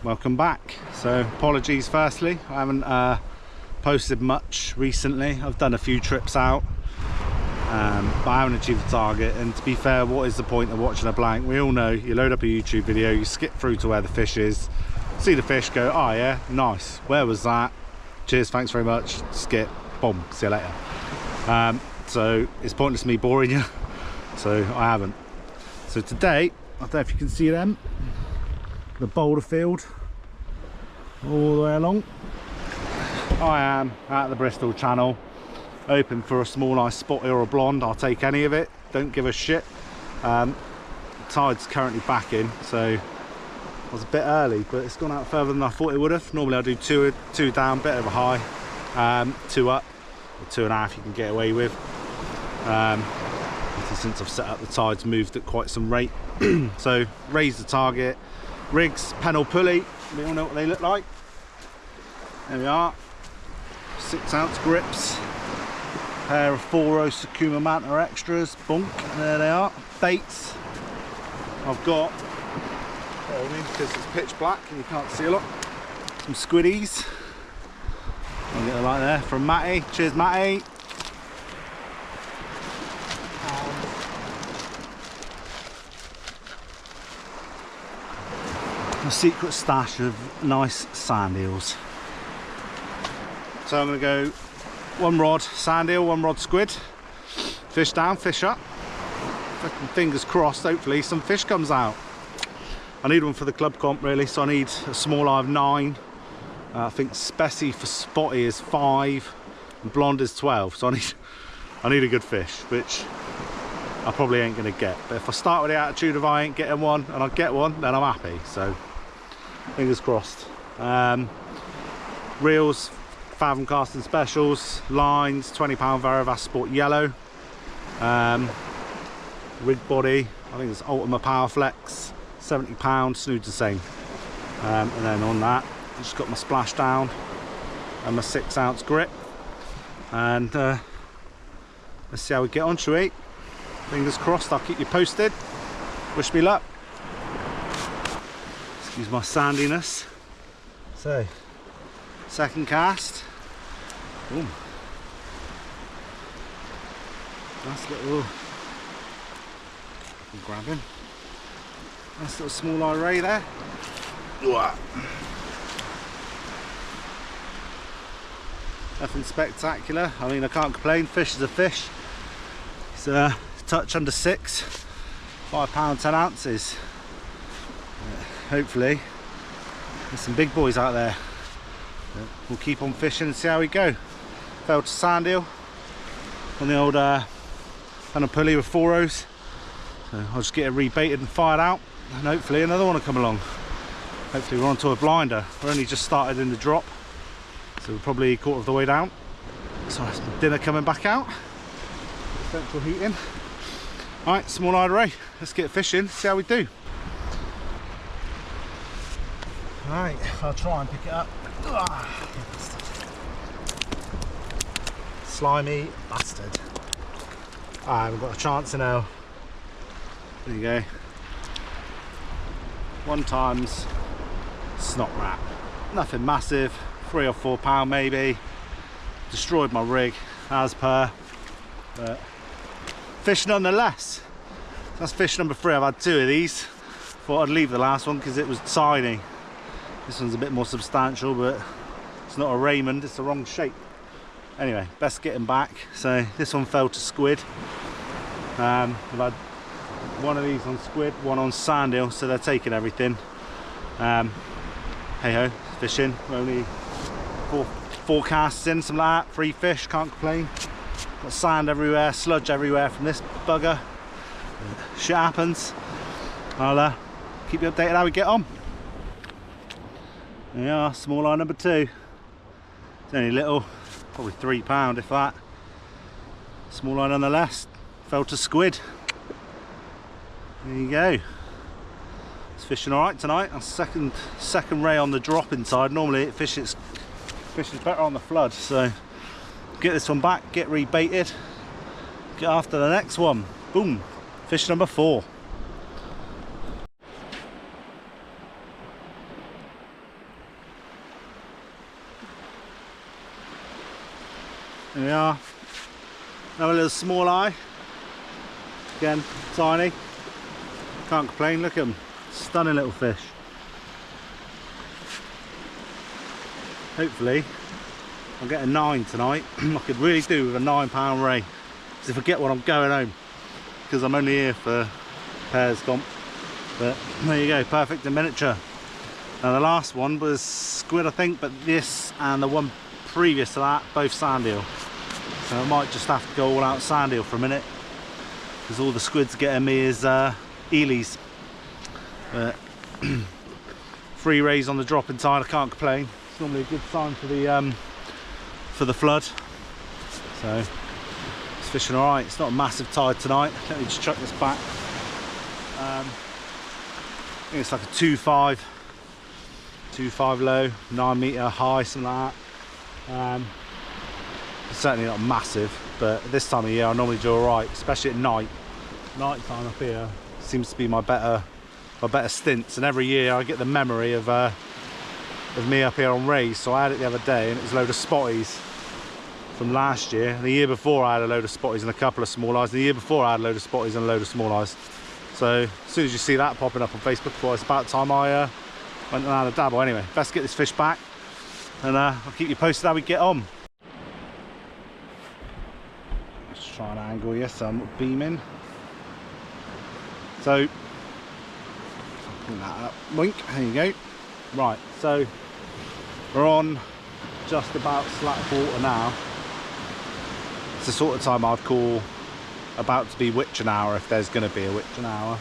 welcome back. So apologies firstly, I haven't posted much recently. I've done a few trips out, but I haven't achieved the target. And to be fair, what is the point of watching a blank? We all know you load up a YouTube video, you skip through to where the fish is, see the fish, go, oh yeah, nice, where was that, cheers, thanks very much, skip, boom, see you later. So it's pointless me boring you, so I haven't. So today, I don't know if you can see them, the boulder field all the way along. I am at the Bristol channel, open for a small ice spotty or a blonde. I'll take any of it, don't give a shit. Tide's currently back in, so I was a bit early, but it's gone out further than I thought it would have. Normally I do two down, bit of a high, 2 up, or 2.5 you can get away with. Since I've set up, the tide's moved at quite some rate. So raise the target, rigs, panel pulley, we all know what they look like. There we are, 6-ounce grips, pair of 4-row Sakuma Manta extras, bonk, and there they are. Baits, I've got, because it's pitch black and you can't see a lot, some squiddies. I'll get the light there from Matty, cheers Matty. A secret stash of nice sand eels. So I'm going to go 1 rod sand eel, 1 rod squid, fish down, fish up. Fucking fingers crossed, hopefully some fish comes out. I need one for the club comp really, so I need a small eye of 9. I think specie for spotty is 5 and blonde is 12, so I need a good fish, which I probably ain't going to get. But if I start with the attitude of I ain't getting one and I get one, then I'm happy. So fingers crossed. Reels, Fathom Casting Specials, lines, £20 Varavas Sport Yellow. Rig body, I think it's Ultima Power Flex, £70, snood's the same. And then on that, I've just got my splash down and my 6-ounce grip. And let's see how we get on, shall we? Fingers crossed, I'll keep you posted. Wish me luck. Excuse my sandiness. So, second cast. Boom. Nice little, grab him. Nice little small eye ray there. Nothing spectacular. I mean, I can't complain. Fish is a fish. It's a touch under 6, £5, 10 ounces. Hopefully there's some big boys out there. We'll keep on fishing and see how we go. Fell to sand eel on the old panel pulley with 4-rows. So I'll just get it rebaited and fired out, and hopefully another one will come along. Hopefully we're onto a blinder. We're only just started in the drop, so we're probably a quarter of the way down. So that's my dinner coming back out. Central heating. Alright, small eyed ray. Let's get fishing, see how we do. Alright, I'll try and pick it up. Slimy bastard. I haven't got a chance to now. There you go. 1 times snot rat. Nothing massive, £3 or £4 maybe. Destroyed my rig as per, but fish nonetheless. That's fish number 3. I've had 2 of these. Thought I'd leave the last one because it was tiny. This one's a bit more substantial, but it's not a Raymond, it's the wrong shape. Anyway, best getting back. So this one fell to squid. I've had 1 of these on squid, 1 on sand eel, so they're taking everything. Hey ho, fishing. We're only 4 casts in, something like that. 3 fish, can't complain. Got sand everywhere, sludge everywhere from this bugger. Shit happens. I'll keep you updated how we get on. There we are, small eye number 2. It's only little, probably £3 if that. Small eye nonetheless. Fell to squid. There you go. It's fishing all right tonight. That's second ray on the drop inside. Normally it fishes better on the flood. So get this one back, get rebaited, get after the next one. Boom. Fish number 4. There we are. Another little small eye. Again, tiny. Can't complain, look at them. Stunning little fish. Hopefully I'll get a 9 tonight. I could really do with a £9 ray. Because if I get one, I'm going home. Because I'm only here for pairs comp. But there you go, perfect in miniature. Now the last one was squid, I think, but this and the one previous to that, both sand eel. So I might just have to go all out sand eel for a minute. Because all the squid's getting me is eelies. But 3 rays on the dropping tide, I can't complain. It's normally a good sign for the flood. So it's fishing all right. It's not a massive tide tonight. Let me just chuck this back. I think it's like a 2.5 low, 9 metre high, something like that. It's certainly not massive, but this time of year I normally do all right, especially at night. Night time up here seems to be my better stints, and every year I get the memory of me up here on rays. So I had it the other day and it was a load of spotties from last year. And the year before I had a load of spotties and a couple of small eyes. The year before I had a load of spotties and a load of small eyes. So as soon as you see that popping up on Facebook, well, it's about time I went and had a dabble. Anyway, best get this fish back, and I'll keep you posted how we get on. Let's try and angle you so I'm beaming. So put that up, wink, there you go. Right, so we're on just about slack water now. It's the sort of time I'd call about to be witching hour, if there's going to be a witching hour.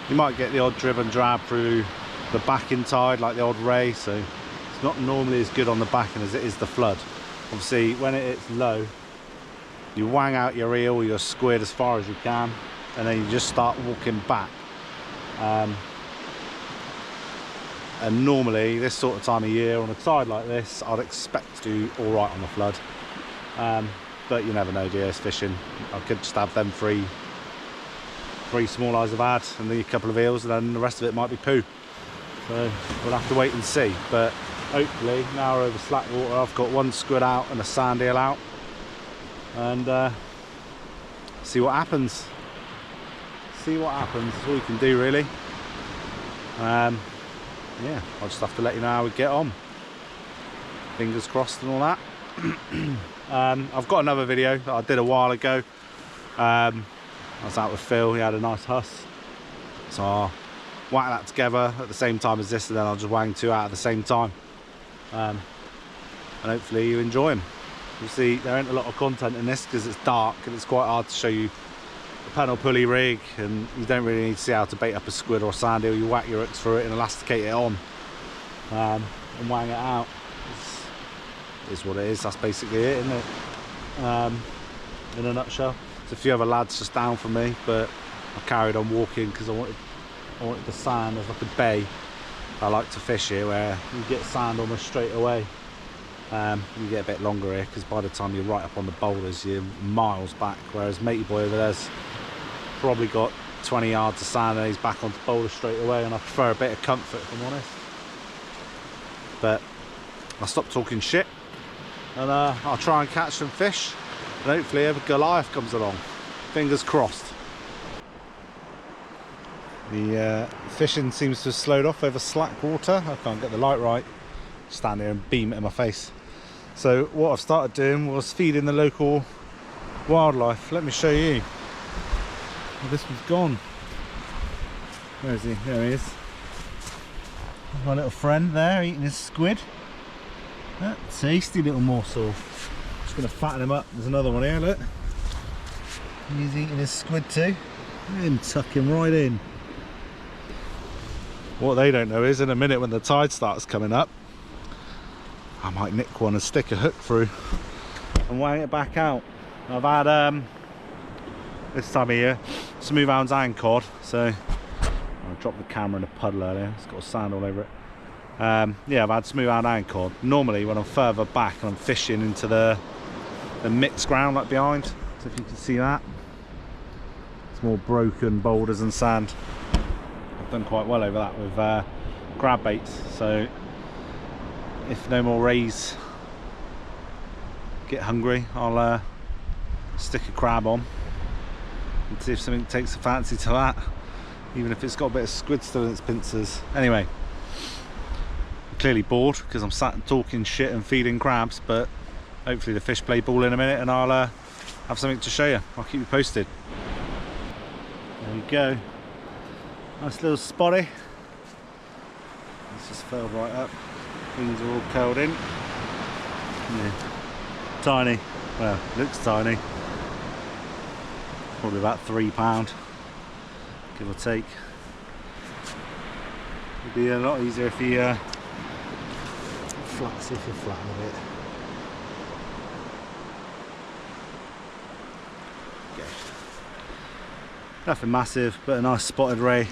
You might get the odd drib and drab through the backing tide, like the odd ray, so it's not normally as good on the backing as it is the flood. Obviously when it's low, you wang out your eel or your squid as far as you can, and then you just start walking back. And normally this sort of time of year on a tide like this, I'd expect to do all right on the flood. But you never know, dear, it's fishing. I could just have them three small eyes I've had and a couple of eels, and then the rest of it might be poo. So we'll have to wait and see. But hopefully now we're over slack water, I've got 1 squid out and a sand eel out, and see what happens. See what happens. That's all you can do, really. Yeah, I'll just have to let you know how we get on. Fingers crossed and all that. I've got another video that I did a while ago. I was out with Phil, he had a nice huss. So I'll whack that together at the same time as this, and then I'll just wang 2 out at the same time. And hopefully you enjoy them. You'll see there ain't a lot of content in this because it's dark and it's quite hard to show you the panel pulley rig, and you don't really need to see how to bait up a squid or a sand eel. You whack your hooks through it and elasticate it on, and wang it out. Is what it is. That's basically it, isn't it? In a nutshell. There's a few other lads just down from me, but I carried on walking because I wanted the sand. There's like a bay I like to fish here where you get sand almost straight away. You get a bit longer here because by the time you're right up on the boulders, you're miles back, whereas matey boy over there's probably got 20 yards of sand and he's back onto boulders straight away, and I prefer a bit of comfort, if I'm honest. But I'll stop talking shit, and I'll try and catch some fish, and hopefully a Goliath comes along. Fingers crossed. The fishing seems to have slowed off over slack water. I can't get the light right. Stand here and beam it in my face. So what I've started doing was feeding the local wildlife. Let me show you. Oh, this one's gone. Where is he? There he is. My little friend there eating his squid. That tasty little morsel. Just going to fatten him up. There's another one here, look. He's eating his squid too. Look at him tucking right in. What they don't know is in a minute when the tide starts coming up, I might nick one and stick a hook through and wang it back out. I've had this time of year smooth hounds and cod, so I dropped the camera in a puddle earlier. It's got sand all over it. Yeah, I've had smooth hound and cod. Normally when I'm further back and I'm fishing into the mixed ground like behind, so if you can see that, it's more broken boulders and sand. I've done quite well over that with grab baits, so if no more rays get hungry, I'll stick a crab on and see if something takes a fancy to that, even if it's got a bit of squid still in its pincers. Anyway, I'm clearly bored because I'm sat talking shit and feeding crabs, but hopefully the fish play ball in a minute and I'll have something to show you. I'll keep you posted. There we go. Nice little spotty. It's just fell right up. Things are all curled in. Yeah. Tiny. Well, looks tiny. Probably about £3, give or take. It'd be a lot easier if he see if you flatten a bit. Okay. Nothing massive, but a nice spotted ray.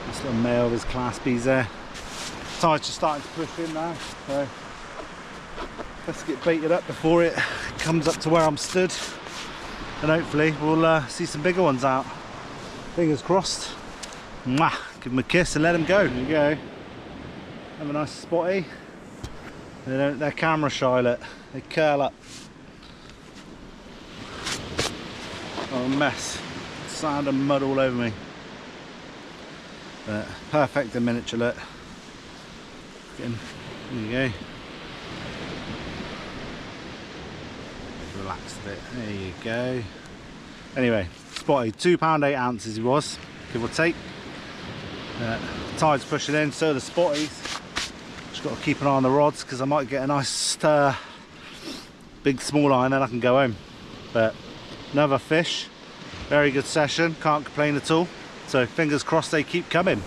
This little male with his class B's there. Tide's just starting to push in now, so let's get baited up before it comes up to where I'm stood, and hopefully we'll see some bigger ones out. Fingers crossed. Mwah! Give them a kiss and let them go. There you go. Have a nice spotty. They're camera shy, look. They curl up. Oh, a mess. Sand and mud all over me. But perfect in miniature, look. There you go. Relax a bit. There you go. Anyway, spotty, £2 8 ounces he was, give or take. Tide's pushing in, so the spotties. Just got to keep an eye on the rods because I might get a nice big small eye and then I can go home. But another fish, very good session, can't complain at all. So fingers crossed they keep coming.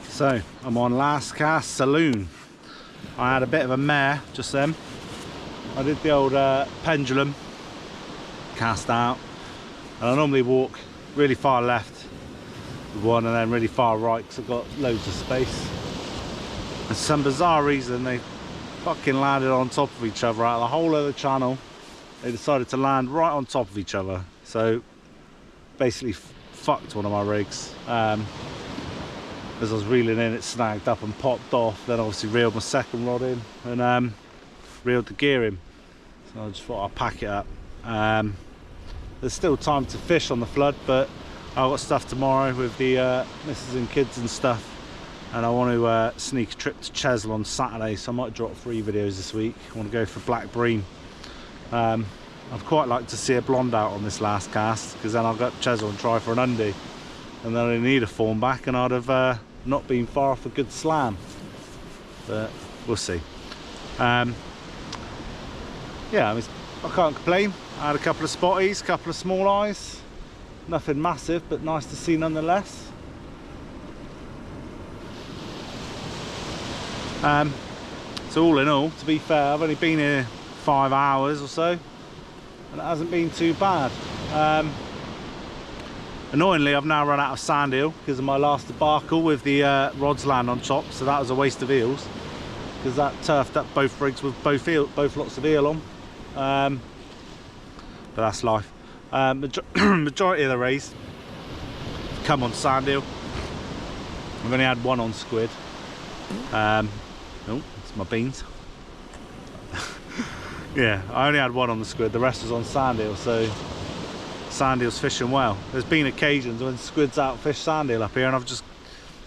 So I'm on last cast saloon. I had a bit of a mare just then. I did the old pendulum cast out, and I normally walk really far left with one and then really far right because I've got loads of space. And for some bizarre reason they fucking landed on top of each other out of the whole of the channel. They decided to land right on top of each other, so basically fucked one of my rigs. As I was reeling in, it snagged up and popped off. Then obviously reeled my second rod in and reeled the gear in. So I just thought I'd pack it up. There's still time to fish on the flood, but I've got stuff tomorrow with the missus and kids and stuff, and I want to sneak a trip to Chesil on Saturday, so I might drop 3 videos this week. I want to go for black bream. I'd quite like to see a blonde out on this last cast, because then I'll go up to Chesil and try for an undie, and then I need a fawn back and I'd have not been far off a good slam, but we'll see. Yeah, I can't complain. I had a couple of spotties, couple of small eyes, nothing massive but nice to see nonetheless. So all in all, to be fair, I've only been here 5 hours or so and it hasn't been too bad. Annoyingly, I've now run out of sand eel because of my last debacle with the rods land on top, so that was a waste of eels because that turfed up both rigs with both lots of eel on. But that's life. Majority of the rays come on sand eel. I've only had one on squid. Oh, it's my beans. Yeah, I only had one on the squid, the rest was on sand eel, so sand eel's fishing well. There's been occasions when squid's out fish sand eel up here and I've just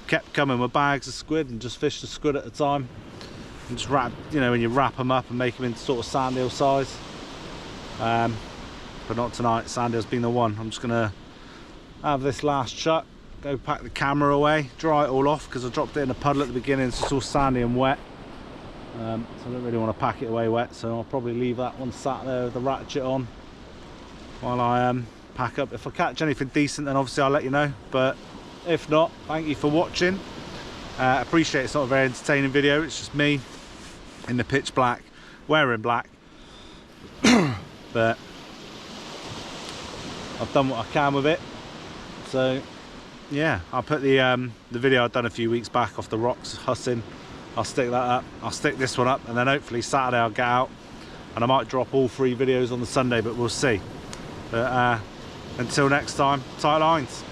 kept coming with bags of squid and just fished a squid at a time and just wrap, you know, when you wrap them up and make them into sort of sand eel size. But not tonight. Sand eel's been the one. I'm just gonna have this last shot, go pack the camera away, dry it all off because I dropped it in a puddle at the beginning, so it's all sandy and wet. So I don't really want to pack it away wet, so I'll probably leave that one sat there with the ratchet on while I pack up. If I catch anything decent, then obviously I'll let you know, but if not, thank you for watching. Appreciate it's not a very entertaining video, it's just me in the pitch black wearing black. But I've done what I can with it, so yeah, I'll put the video I've done a few weeks back off the rocks hussing, I'll stick that up, I'll stick this one up, and then hopefully Saturday I'll get out and I might drop all 3 videos on the Sunday, but we'll see. But until next time, tight lines.